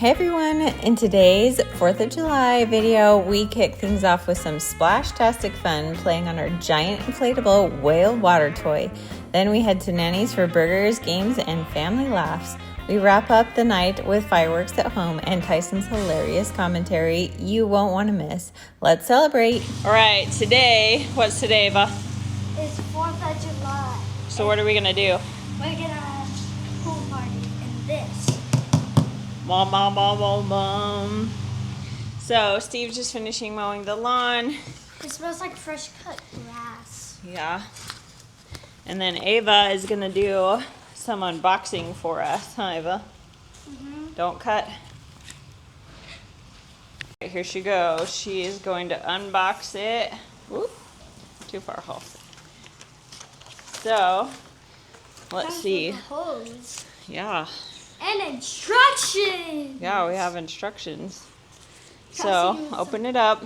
Hey everyone, in today's 4th of July video, we kick things off with some splash-tastic fun playing on our giant inflatable whale water toy. Then we head to Nanny's for burgers, games, and family laughs. We wrap up the night with fireworks at home and Tyson's hilarious commentary you won't want to miss. Let's celebrate. All right, what's today, Eva? It's 4th of July. So what are we gonna do? We're gonna have a pool party in this. Bum, bum, bum, bum, bum. So Steve's just finishing mowing the lawn. It smells like fresh cut grass. Yeah. And then Ava is gonna do some unboxing for us, huh, Ava? Mm-hmm. Don't cut. Right, here she goes. She is going to unbox it. Whoop, too far off. So, let's see. Hose. Yeah. And instructions. Yeah, we have instructions. So, open it up.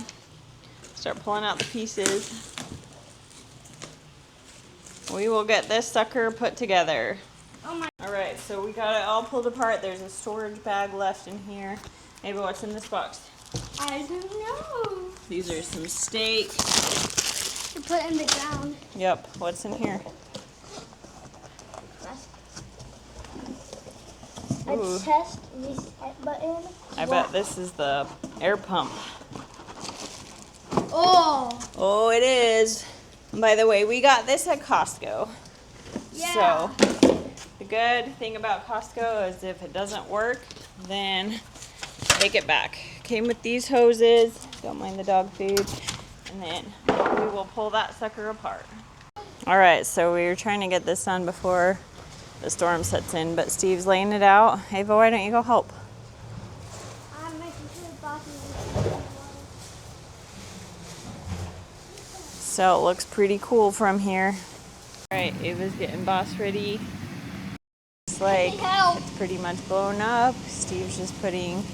Start pulling out the pieces. We will get this sucker put together. Oh my. Alright, so we got it all pulled apart. There's a storage bag left in here. Maybe what's in this box? I don't know. These are some steak. You put it in the ground. Yep, what's in here? Ooh. A chest reset button. I bet this is the air pump. Oh. Oh, it is. And by the way, we got this at Costco. Yeah. So, the good thing about Costco is if it doesn't work, then take it back. Came with these hoses. Don't mind the dog food. And then we will pull that sucker apart. All right, so we were trying to get this done before the storm sets in, but Steve's laying it out. Ava, why don't you go help? I'm making sure the box is So it looks pretty cool from here. All right, Ava's getting boss ready. Looks like it's pretty much blown up. Steve's just putting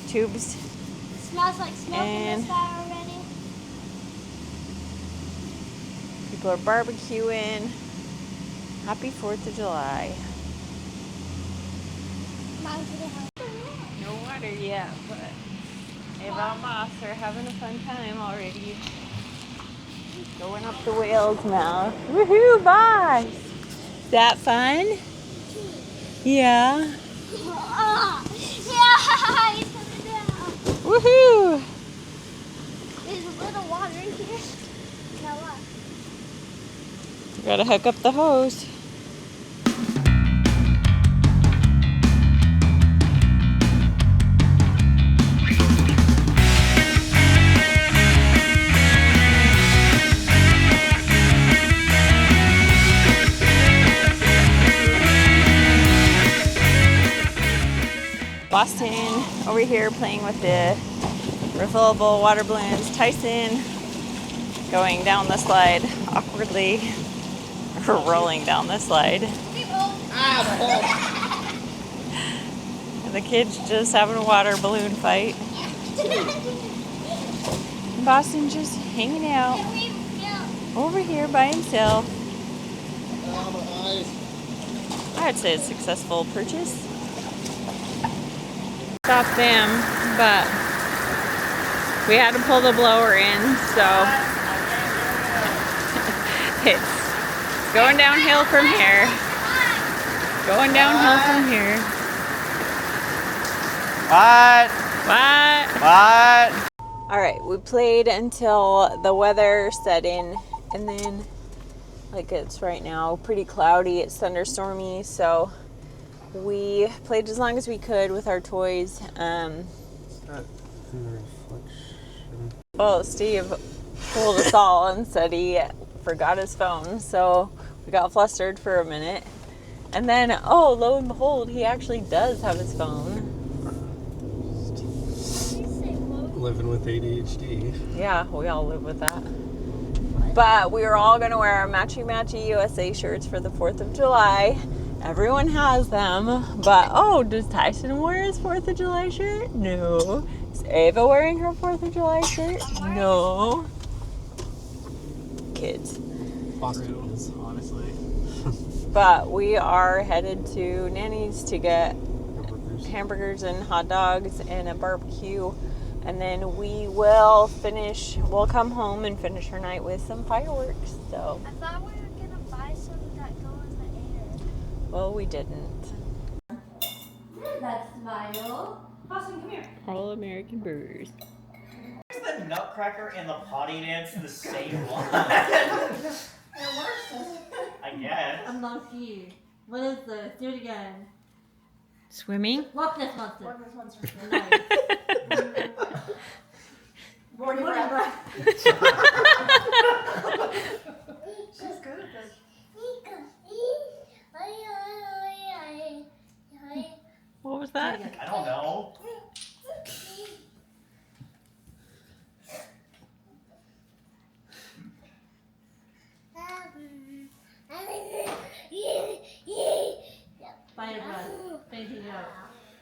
tubes. It smells like smoke in this guy already. People are barbecuing. Happy 4th of July. No water yet, but Ava and Boss are having a fun time already. Going up the whale's mouth. Woohoo, Boss! Is that fun? Yeah. Yeah, he's coming down. Woohoo! There's a little water in here. Now what? Gotta hook up the hose. Boston over here playing with the refillable water balloons. Tyson going down the slide awkwardly, or rolling down the slide. And the kids just having a water balloon fight. Boston just hanging out over here by himself. I'd say a successful purchase. Stop them, but we had to pull the blower in, so it's going downhill from here. Going downhill from here. What? All right, we played until the weather set in, and then, like it's right now, pretty cloudy, it's thunderstormy, so we played as long as we could with our toys. Well, Steve told us all and said he forgot his phone, so we got flustered for a minute. And then, oh, lo and behold, he actually does have his phone. Living with ADHD. Yeah, we all live with that. But we were all going to wear our matchy-matchy USA shirts for the 4th of July. Everyone has them, but oh, does Tyson wear his 4th of July shirt? No. Is Ava wearing her 4th of July shirt? No. Kids. Costumes, honestly. But we are headed to Nanny's to get hamburgers and hot dogs and a barbecue. And then we will finish, we'll come home and finish our night with some fireworks. So I thought we were going to buy some that go in the air. well, we didn't. That's Smile. Boston, come here. All American burgers. Is the Nutcracker and the potty dance the same one? I guess. I'm monkey. What is this? Do it again. Swimming? Walk this monster. Walk this monster. Nice. Morning breath. She's good at this. What was that? I don't know. Fire breath. Facing out.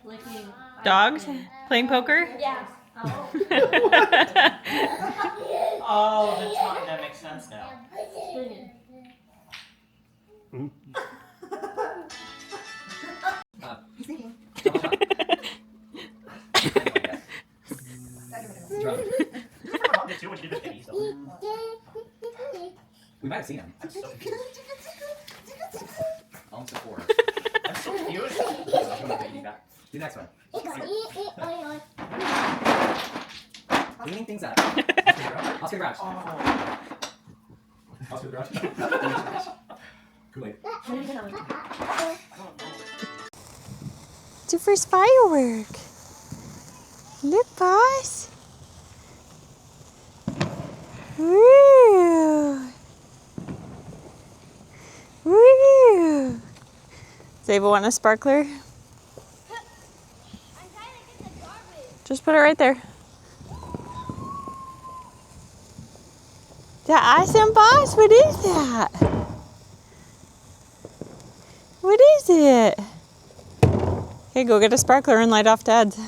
Licking. Dogs? Playing poker? Yeah. Oh. Oh, the time. That makes sense now. Singing. He's thinking. Mom did too when she did the kitty stuff. We might have seen him. I'm so cute. Almost a 4. I'm so cute. Do the next one. Cleaning things up. Oscar Garage. Oscar Garage. Kool-Aid. It's your first firework. Look, boss. Woo. Woo. Does Ava want a sparkler? I'm trying to get the garbage. Just put it right there. Is that awesome, boss? What is that? What is it? Okay, go get a sparkler and light off Dad's.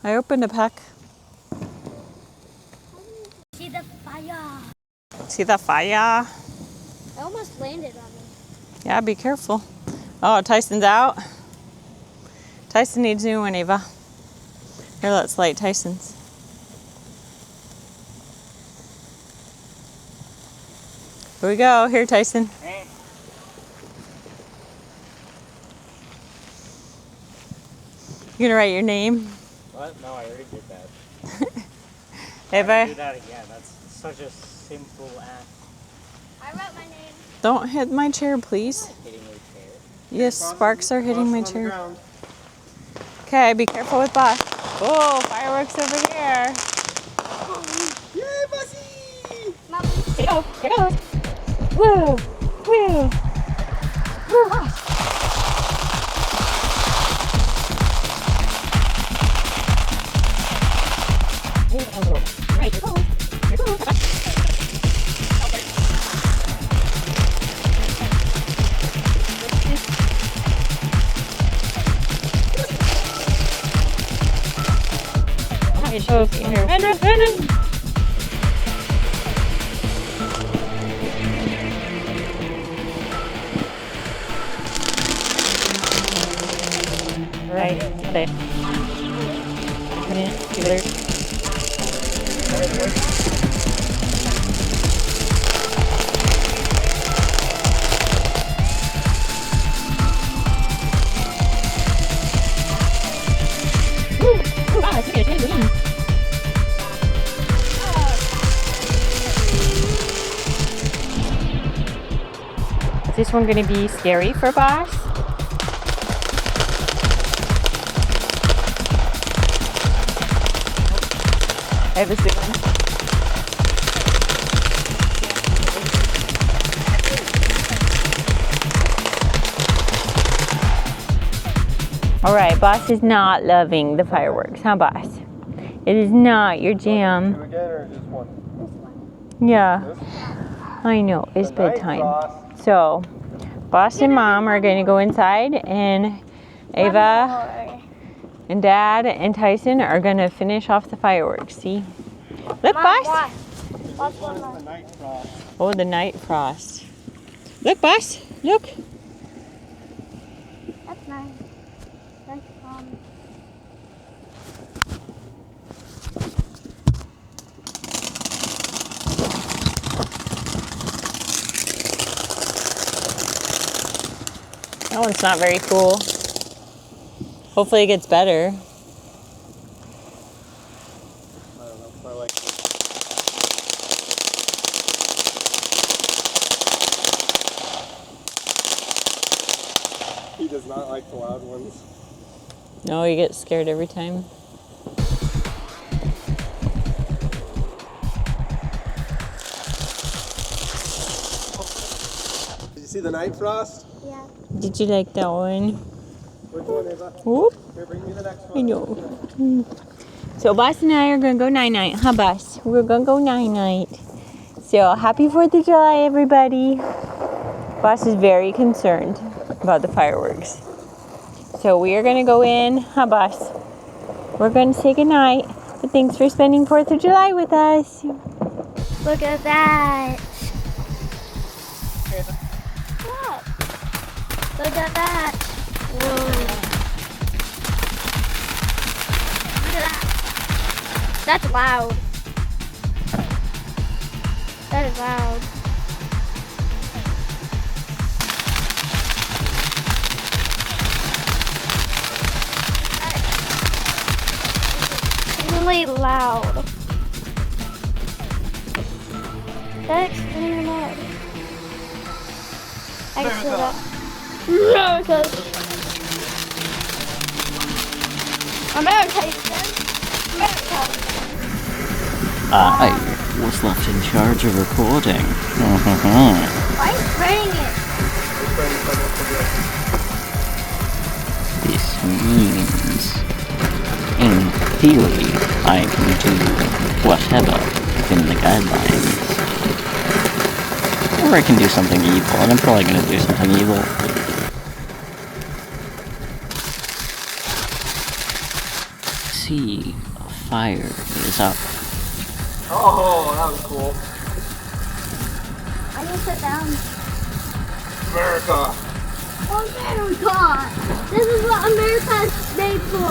I opened a pack. See the fire. See the fire? I almost landed on me. Yeah, be careful. Oh, Tyson's out. Tyson needs a new one, Ava. Here, let's light Tyson's. Here we go. Here, Tyson. You gonna write your name? What? No, I already did that. Ava, Do that again. That's such a simple act. I wrote my name. don't hit my chair, please. Hitting your chair. Yes, sparks are hitting my chair. Okay, be careful with boss. Oh, fireworks over here. Yay, Bossy! Mom, Here it goes. Here it goes. Woo! Woo! Woo! Right, here it goes. Here it goes. It shows here. Right. Okay. Is this one going to be scary for boss? I have a stick one. All right, boss is not loving the fireworks, huh, boss? It is not your jam. Two again or just one? Yeah, I know, it's bedtime. So, boss and mom are going to go inside, and Ava and Dad and Tyson are going to finish off the fireworks. See? Look, boss. Watch one more. The night frost. Oh, the night frost. Look, boss. Look. Nice. Nice. That one's not very cool. Hopefully it gets better. I don't know if I like it. He does not like the loud ones. No, you get scared every time. Did you see the night frost? Yeah. Did you like that one? Which one, Ava? Whoop. Here, bring me the next I one. know. So Boss and I are gonna go night-night, huh Boss? We're gonna go night-night. So happy 4th of July, everybody. Boss is very concerned about the fireworks. So we are gonna go in, huh Boss? We're gonna say goodnight, but thanks for spending 4th of July with us. Look at that. What? Look at that. Whoa. Look at that. That's loud. That is loud. That's really loud. That's extremely loud. I can feel that. America. America, you said. America. I was left in charge of recording. Why are you spraying it? This means, in theory, I can do whatever within the guidelines. Or I can do something evil, and I'm probably going to do something evil. See, a fire is up. Oh, that was cool. I need to sit down. America. America! This is what America is made for.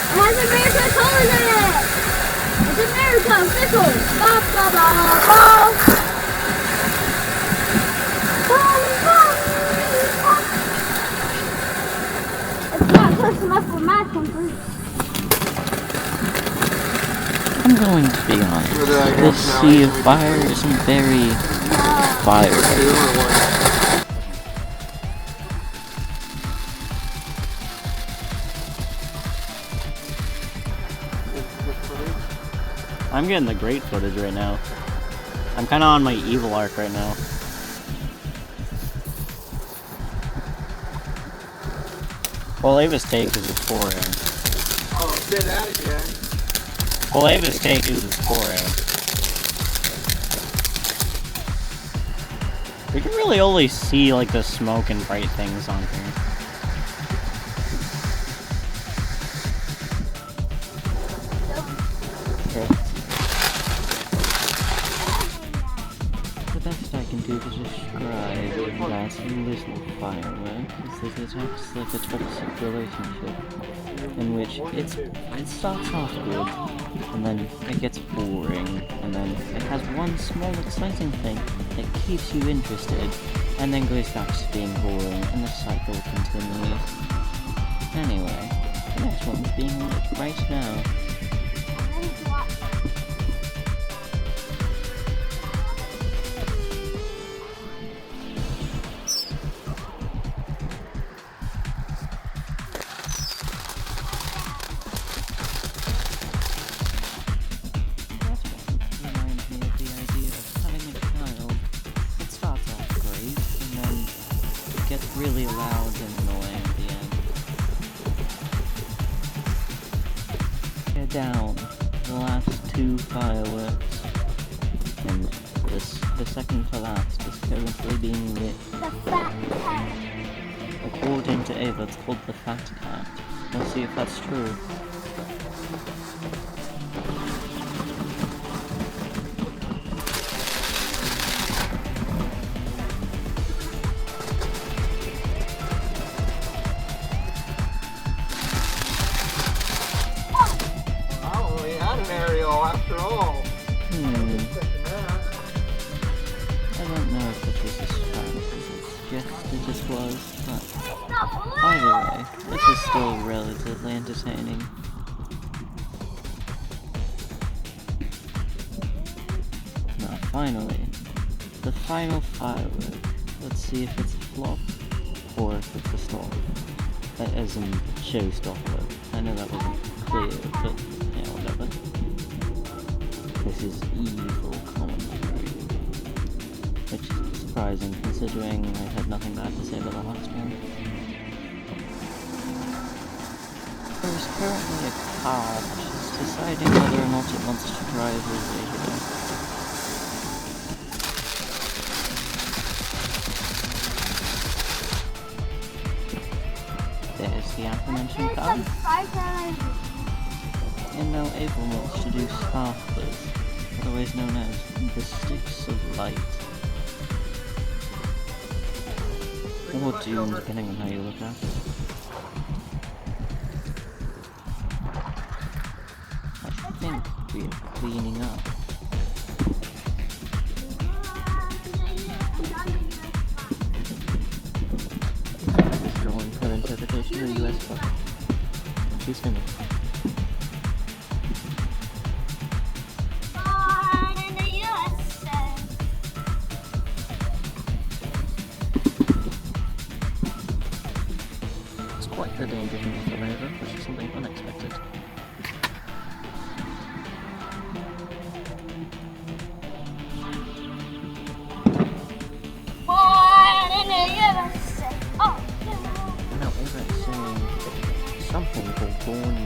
It has America colors in it. It's America, fickle. Blah, blah, blah, blah. It's not close enough for my country. I'm going to be honest. This sea of fire isn't very fiery. I'm getting the great footage right now. I'm kind of on my evil arc right now. Well, Ava's take is his forehead. Oh, say that again. Well, Ava's take is his forehead. We can really only see like the smoke and bright things on here. The best I can do to describe that little firework is that it acts like a toxic relationship, in which it starts off good, and then it gets boring, and then it has one small exciting thing that keeps you interested, and then goes back to being boring, and the cycle continues. Anyway, the next one's being lit right now. Reminds me of the idea of having a child. It starts off great, and then it gets really loud and annoying at the end. Tear down the last two fireworks, and the second to last is currently being lit. The fat cat. According to Ava, it's called the Fat Cat. Let's see if that's true. don't know if it was as fun as it suggested it was, but either way, it is still relatively entertaining. Now finally, the final firework. Let's see if it's a flop, or if it's a stop. As in showstopper. I know that wasn't clear, but yeah, whatever. This is evil commentary. Which is surprising, considering I had nothing bad to say about the last one. There's currently a car which is deciding whether or not it wants to drive over here. There's the aforementioned car. And now April wants to do sparklers, otherwise known as the sticks of light. Or doom, depending on how you look at it. I think we are cleaning up. Just drawing for interpretation of the US flag. She's finished. It's quite the danger from the over, which is something unexpected. Now, over saying something called born